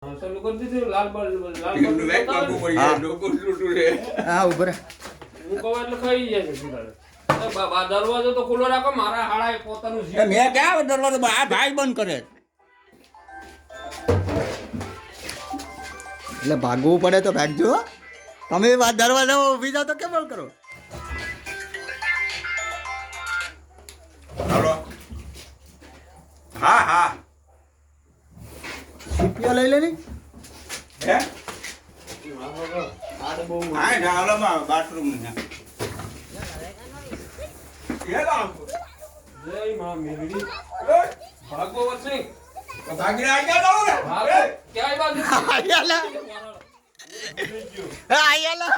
ચાલુ કરી દીધું લાલ બળ વેક કાપવું પડી જાય ડોકો લૂટું રે હા ઉભો રે હું કહું એટલે ખાઈ જાય છે સીધા બાબા દરવાજો તો ખુલ્લો રાખો મારા હાળાએ પોતાનું જીવ મેં ક્યાં દરવાજો આ ભાઈ બંધ કરે એટલે ભાગવું પડે તો ભાગજો તમે દરવાજા ઊભી જાવ તો કેમ કરો હાલો હા હા સીપીઓ લઈ લે ને હે આડ બહુ હા ડાવલામાં બાથરૂમ ને એ લાવ જય માં મેરડી ભાગવો વચ્ચે ભાગી આ ગયા લાવ ને ભાગો ક્યાંય બાજુ આયાલા આયાલા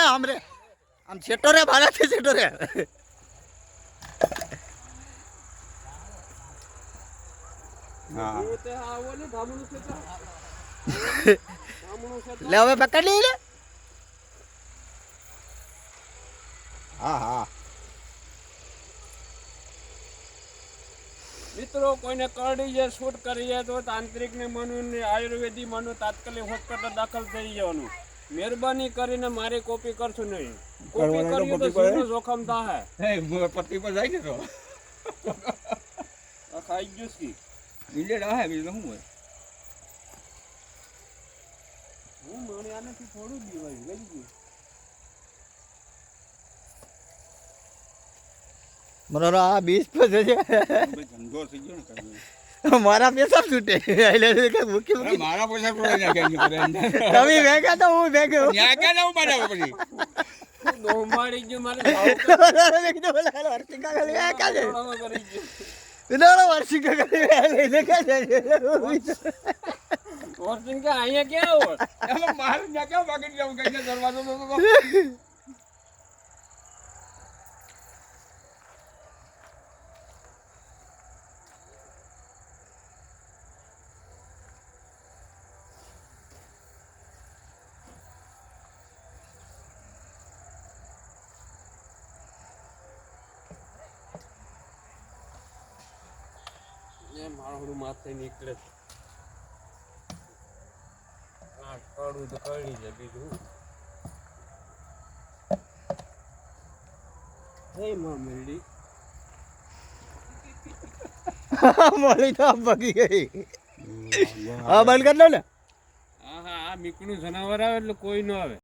આમ રે આમ છેટો રે ભારત છેટો રે હા તે આવો ને ધામણું છે લે હવે પકડ લે હા હા મિત્રો કોઈને કરડી જાય શૂટ કરી જાય તો તાંત્રિક ને મનુ ને આયુર્વેદિક મનુ તાત્કાલિક હોસ્પિટલ દાખલ થઈ જવાનું મહેરબાની કરીને મારી કોપી કરશો નહીં કોપી કરીએ તો જીવનું જોખમ થાય હે પટ્ટી પર જાય ને તો આ ખાઈ ગયું કી ઇન્ડિયન આ હે બીજું શું હોય હું મને આનાથી થોડું દીવાય ગઈ ગયું મને આ 20 પર છે ધંધો થઈ ગયો ને કરી મારા પૈસા છૂટે એટલે કે મૂકી મૂકી મારા પૈસા કોઈ ના કેમ કરે તમે ભેગા તો હું ભેગો ન્યા કે ના બનાવ પછી દોમાડી ગયું મારે વર્ષી કાકા કાલે ભાવ કરી ગયું વિનારો વર્ષી કાકા લઈને કાલે ઓરસિંગ કે અહીંયા ક્યાં હો એમાં માર ન્યા કે ભાગી જાવ કઈ દરવાજો તો મારું માથે નીકળે આ કાળું તો કાઢી જાય બીજું હે માં મેરડી મોલી તો બગી ગઈ હા બંધ કર લો ને હા હા આ મીકણું જનાવર આવે એટલે કોઈ ન આવે